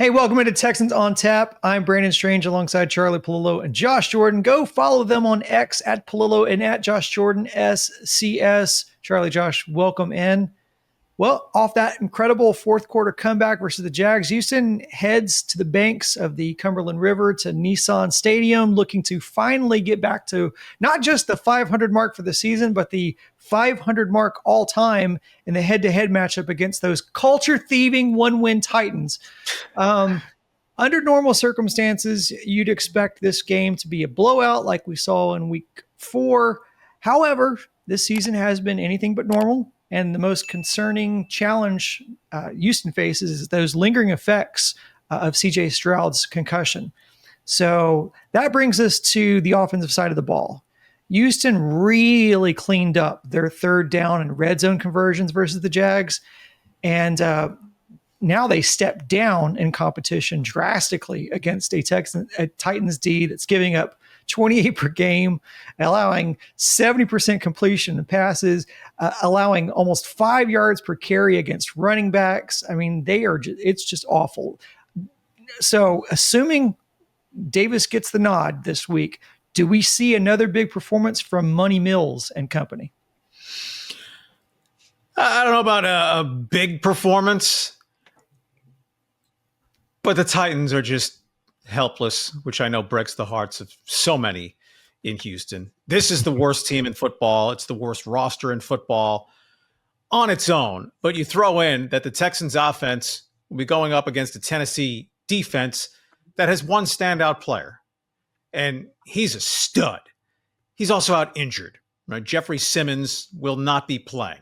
Hey, welcome into Texans on Tap. I'm Brandon Strange alongside Charlie Palillo and Josh Jordan. Go follow them on X at Palillo and at Josh Jordan SCS. Charlie, Josh, welcome in. Well, off that incredible fourth quarter comeback versus the Jags, Houston heads to the banks of the Cumberland River to Nissan Stadium, looking to finally get back to not just the 500 mark for the season, but the 500 mark all time in the head-to-head matchup against those culture-thieving one-win Titans. Under normal circumstances, you'd expect this game to be a blowout like we saw in week 4. However, this season has been anything but normal. And the most concerning challenge Houston faces is those lingering effects of CJ Stroud's concussion. So that brings us to the offensive side of the ball. Houston really cleaned up their third down and red zone conversions versus the Jags. And now they step down in competition drastically against a Titans D that's giving up 28 per game, allowing 70% completion of passes, allowing almost 5 yards per carry against running backs. I mean, it's just awful. So assuming Davis gets the nod this week, do we see another big performance from Money Mills and company? I don't know about a big performance, but the Titans are just helpless, which I know breaks the hearts of so many in Houston. This is the worst team in football. It's the worst roster in football on its own. But you throw in that the Texans offense will be going up against a Tennessee defense that has one standout player, and he's a stud. He's also out injured. Right? Jeffrey Simmons will not be playing.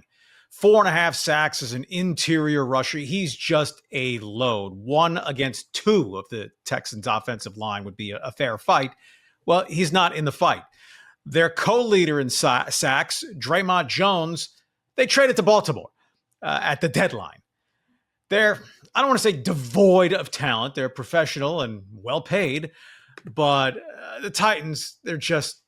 4.5 sacks as an interior rusher. He's just a load. 1 against 2 of the Texans' offensive line would be a fair fight. Well, he's not in the fight. Their co-leader in sacks, Draymond Jones, they traded to Baltimore at the deadline. They're, I don't want to say devoid of talent. They're professional and well-paid, but the Titans, they're just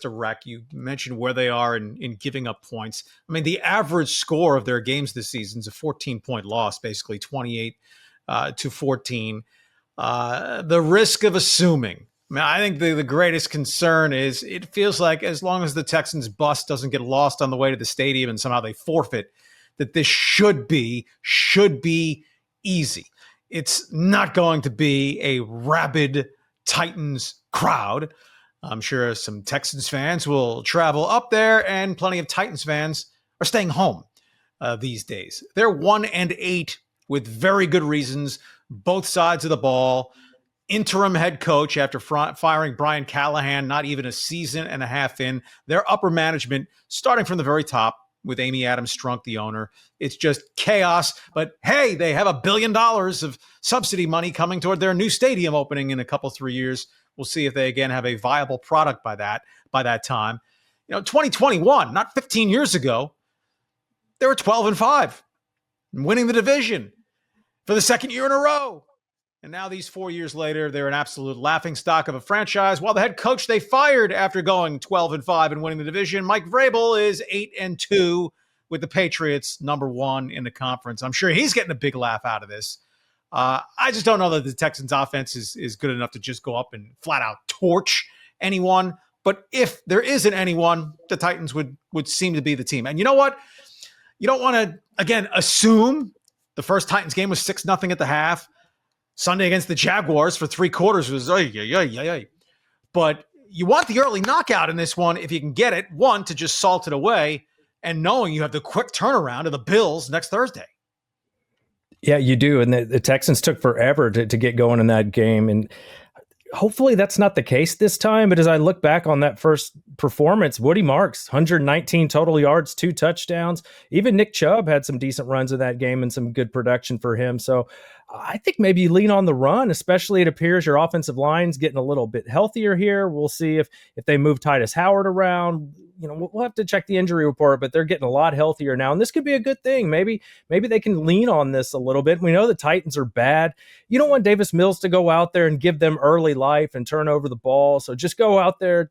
a wreck. You mentioned where they are in giving up points. I mean, the average score of their games this season is a 14-point loss, basically 28-14. The risk of assuming. I mean, I think the greatest concern is it feels like as long as the Texans bus doesn't get lost on the way to the stadium and somehow they forfeit, that this should be easy. It's not going to be a rabid Titans crowd. I'm sure some Texans fans will travel up there, and plenty of Titans fans are staying home these days. They're 1-8 with very good reasons, both sides of the ball. Interim head coach after firing Brian Callahan, not even a season and a half in. Their upper management, starting from the very top with Amy Adams Strunk, the owner. It's just chaos. But hey, they have $1 billion of subsidy money coming toward their new stadium opening in a couple, 3 years. We'll see if they again have a viable product by that time. 2021, not 15 years ago, they were 12-5, winning the division for the second year in a row. And now these 4 years later, they're an absolute laughingstock of a franchise. While the head coach they fired after going 12-5 and winning the division, Mike Vrabel, is 8-2 with the Patriots, number 1 in the conference. I'm sure he's getting a big laugh out of this. I just don't know that the Texans offense is good enough to just go up and flat out torch anyone. But if there isn't anyone, the Titans would seem to be the team. And you know what? You don't want to, again, assume the first Titans game was 6-0 at the half. Sunday against the Jaguars for 3 quarters was, but you want the early knockout in this one if you can get it. One, to just salt it away, and knowing you have the quick turnaround of the Bills next Thursday. Yeah, you do. And the Texans took forever to get going in that game. And hopefully that's not the case this time. But as I look back on that first performance, Woody Marks, 119 total yards, 2 touchdowns. Even Nick Chubb had some decent runs in that game and some good production for him. So I think maybe you lean on the run, especially it appears your offensive line's getting a little bit healthier here. We'll see if they move Titus Howard around. We'll have to check the injury report, but they're getting a lot healthier now. And this could be a good thing. Maybe they can lean on this a little bit. We know the Titans are bad. You don't want Davis Mills to go out there and give them early life and turn over the ball. So just go out there,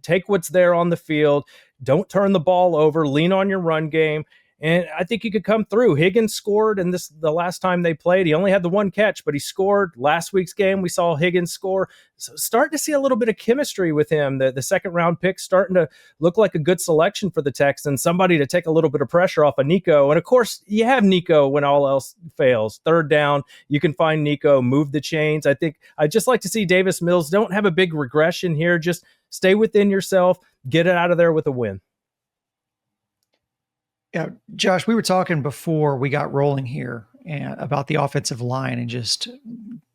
take what's there on the field. Don't turn the ball over. Lean on your run game. And I think he could come through. Higgins scored, and the last time they played, he only had the one catch, but he scored. Last week's game, we saw Higgins score. So starting to see a little bit of chemistry with him. The second round pick starting to look like a good selection for the Texans, somebody to take a little bit of pressure off of Nico. And of course, you have Nico when all else fails. Third down, you can find Nico, move the chains. I think I'd just like to see Davis Mills don't have a big regression here. Just stay within yourself, get it out of there with a win. Yeah, Josh, we were talking before we got rolling here about the offensive line and just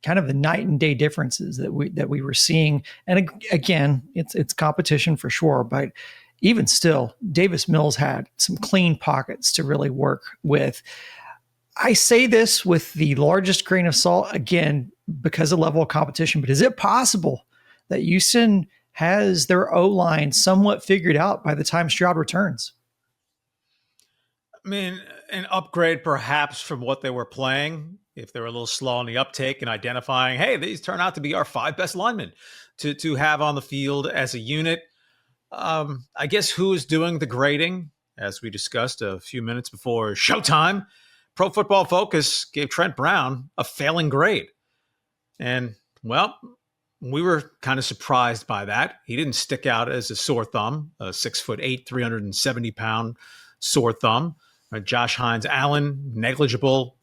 kind of the night and day differences that we were seeing. And again, it's competition for sure, but even still, Davis Mills had some clean pockets to really work with. I say this with the largest grain of salt, again, because of level of competition, but is it possible that Houston has their O-line somewhat figured out by the time Stroud returns? I mean, an upgrade perhaps from what they were playing, if they were a little slow on the uptake and identifying, hey, these turn out to be our 5 best linemen to have on the field as a unit. I guess who is doing the grading, as we discussed a few minutes before showtime? Pro Football Focus gave Trent Brown a failing grade. And, well, we were kind of surprised by that. He didn't stick out as a sore thumb, a 6'8", 370-pound sore thumb. Josh Hines-Allen, negligible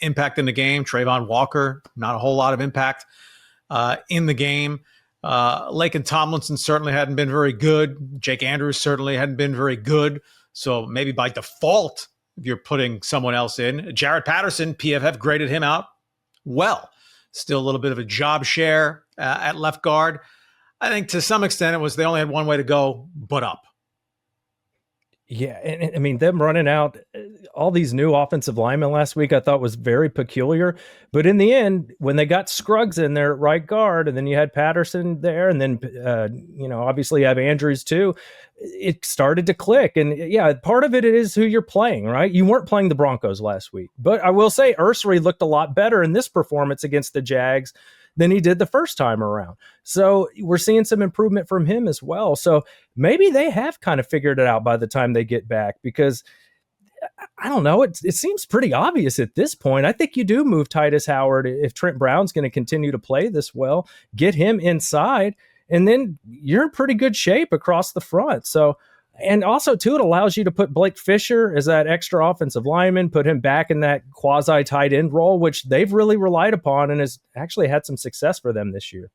impact in the game. Trayvon Walker, not a whole lot of impact in the game. Laken Tomlinson certainly hadn't been very good. Jake Andrews certainly hadn't been very good. So maybe by default, if you're putting someone else in. Jared Patterson, PFF graded him out well. Still a little bit of a job share at left guard. I think to some extent it was they only had one way to go, but up. Yeah, and I mean, them running out all these new offensive linemen last week, I thought was very peculiar. But in the end, when they got Scruggs in there at right guard, and then you had Patterson there, and then, obviously you have Andrews too, it started to click. And yeah, part of it is who you're playing, right? You weren't playing the Broncos last week. But I will say, Ursary looked a lot better in this performance against the Jags than he did the first time around. So we're seeing some improvement from him as well. So maybe they have kind of figured it out by the time they get back, because I don't know. It seems pretty obvious at this point. I think you do move Titus Howard if Trent Brown's going to continue to play this well, get him inside, and then you're in pretty good shape across the front. So, and also, too, it allows you to put Blake Fisher as that extra offensive lineman, put him back in that quasi tight end role, which they've really relied upon and has actually had some success for them this year.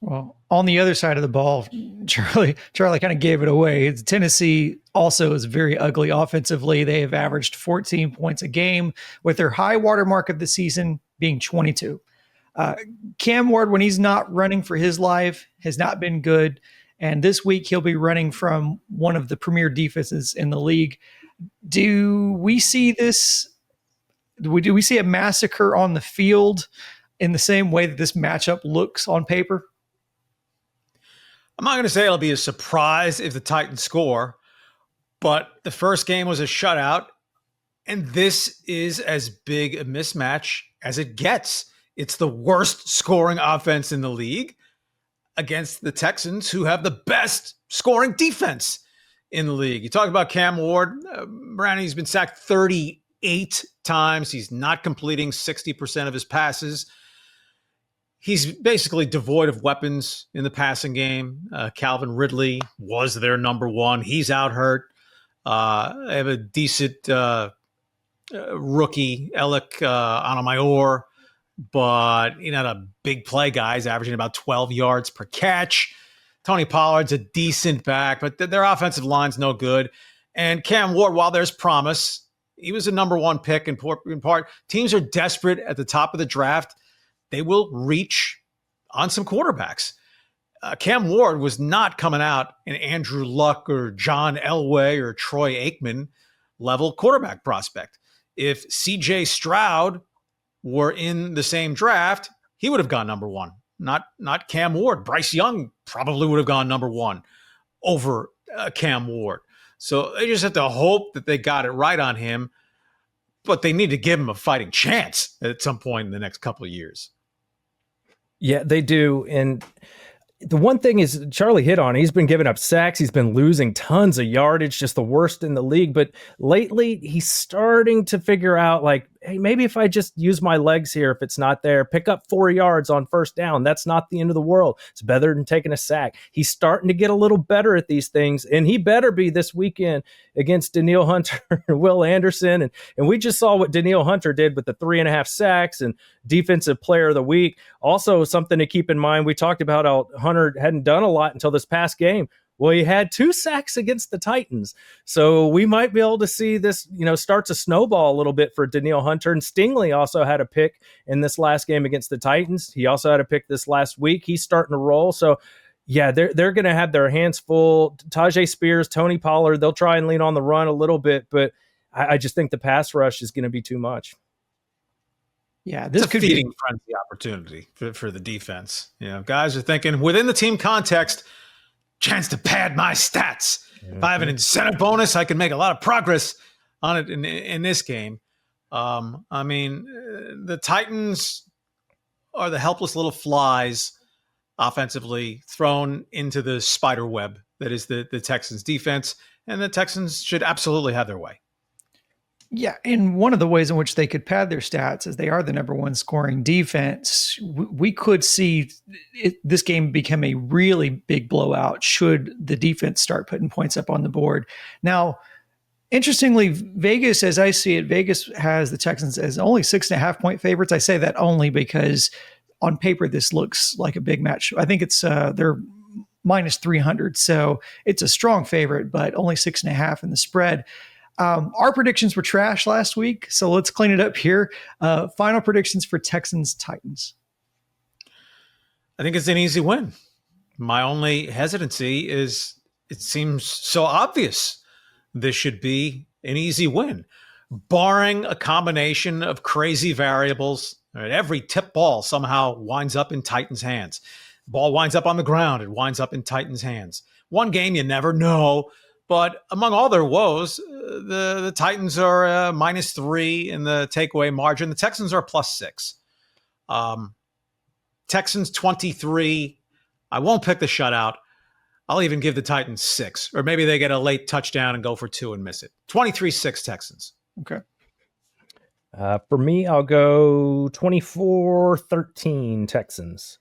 Well, on the other side of the ball, Charlie kind of gave it away. Tennessee also is very ugly offensively. They have averaged 14 points a game, with their high watermark of the season being 22. Cam Ward, when he's not running for his life, has not been good. And this week he'll be running from one of the premier defenses in the league. Do we see this? Do we see a massacre on the field in the same way that this matchup looks on paper? I'm not going to say it'll be a surprise if the Titans score, but the first game was a shutout, and this is as big a mismatch as it gets. It's the worst scoring offense in the league against the Texans, who have the best scoring defense in the league. You talk about Cam Ward. Brownie's been sacked 38 times. He's not completing 60% of his passes. He's basically devoid of weapons in the passing game. Calvin Ridley was their number one. He's out hurt. They have a decent rookie, Alec Anamayor, but not a big play guy. He's averaging about 12 yards per catch. Tony Pollard's a decent back, but their offensive line's no good. And Cam Ward, while there's promise, he was a number one pick in part. Teams are desperate at the top of the draft. They will reach on some quarterbacks. Cam Ward was not coming out an Andrew Luck or John Elway or Troy Aikman level quarterback prospect. If C.J. Stroud were in the same draft, he would have gone number one, not Cam Ward. Bryce Young probably would have gone number one over Cam Ward. So they just have to hope that they got it right on him, but they need to give him a fighting chance at some point in the next couple of years. Yeah, they do. And The one thing is Charlie hit on, he's been giving up sacks. He's been losing tons of yardage, just the worst in the league. But lately he's starting to figure out like, hey, maybe if I just use my legs here, if it's not there, pick up 4 yards on first down. That's not the end of the world. It's better than taking a sack. He's starting to get a little better at these things. And he better be this weekend against Danielle Hunter and Will Anderson. And we just saw what Danielle Hunter did with the 3.5 sacks and defensive player of the week. Also something to keep in mind. We talked about how Hunter hadn't done a lot until this past game. Well, he had 2 sacks against the Titans. So we might be able to see this, start to snowball a little bit for Danielle Hunter. And Stingley also had a pick in this last game against the Titans. He also had a pick this last week. He's starting to roll. So, yeah, they're going to have their hands full. Tajay Spears, Tony Pollard, they'll try and lean on the run a little bit. But I just think the pass rush is going to be too much. Yeah, this could be a feeding frenzy opportunity for the defense. Guys are thinking within the team context, chance to pad my stats. Mm-hmm. If I have an incentive bonus, I can make a lot of progress on it in this game. The Titans are the helpless little flies offensively thrown into the spider web that is the Texans defense, and the Texans should absolutely have their way. Yeah, and one of the ways in which they could pad their stats is they are the number 1 scoring defense. We could see this game become a really big blowout should the defense start putting points up on the board. Now, interestingly, Vegas, as I see it, Vegas has the Texans as only 6.5 point favorites. I say that only because on paper this looks like a big match. I think it's they're minus 300, so it's a strong favorite, but only 6.5 in the spread. Our predictions were trash last week, so let's clean it up here. Final predictions for Texans-Titans. I think it's an easy win. My only hesitancy is it seems so obvious this should be an easy win. Barring a combination of crazy variables, every tip ball somehow winds up in Titans' hands. Ball winds up on the ground, it winds up in Titans' hands. One game, you never know. But among all their woes, the Titans are -3 in the takeaway margin. The Texans are +6. Texans 23. I won't pick the shutout. I'll even give the Titans 6. Or maybe they get a late touchdown and go for 2 and miss it. 23-6 Texans. Okay. For me, I'll go 24-13 Texans.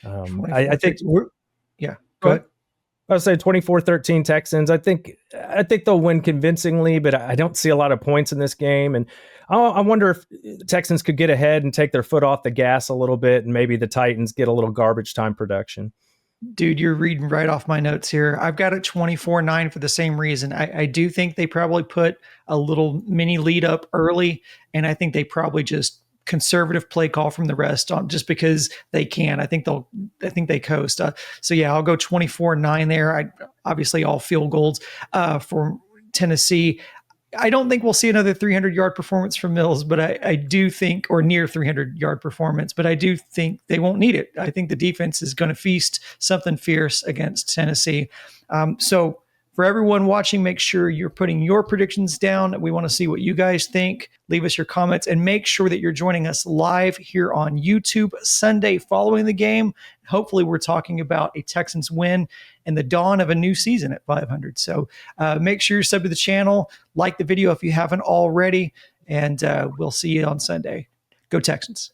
I think go ahead. I would say 24-13 Texans. I think they'll win convincingly, but I don't see a lot of points in this game. And I wonder if the Texans could get ahead and take their foot off the gas a little bit, and maybe the Titans get a little garbage time production. Dude, you're reading right off my notes here. I've got it 24-9 for the same reason. I do think they probably put a little mini lead up early, and I think they probably just conservative play call from the rest on just because they can. I think they coast. So yeah, I'll go 24-9 there. Obviously all field goals for Tennessee. I don't think we'll see another 300-yard performance from Mills, but I do think, or near 300-yard performance, but I do think they won't need it. I think the defense is going to feast something fierce against Tennessee. So for everyone watching, make sure you're putting your predictions down. We want to see what you guys think. Leave us your comments and make sure that you're joining us live here on YouTube Sunday following the game. Hopefully we're talking about a Texans win and the dawn of a new season at 500. So make sure you're sub to the channel, like the video if you haven't already, and we'll see you on Sunday. Go Texans.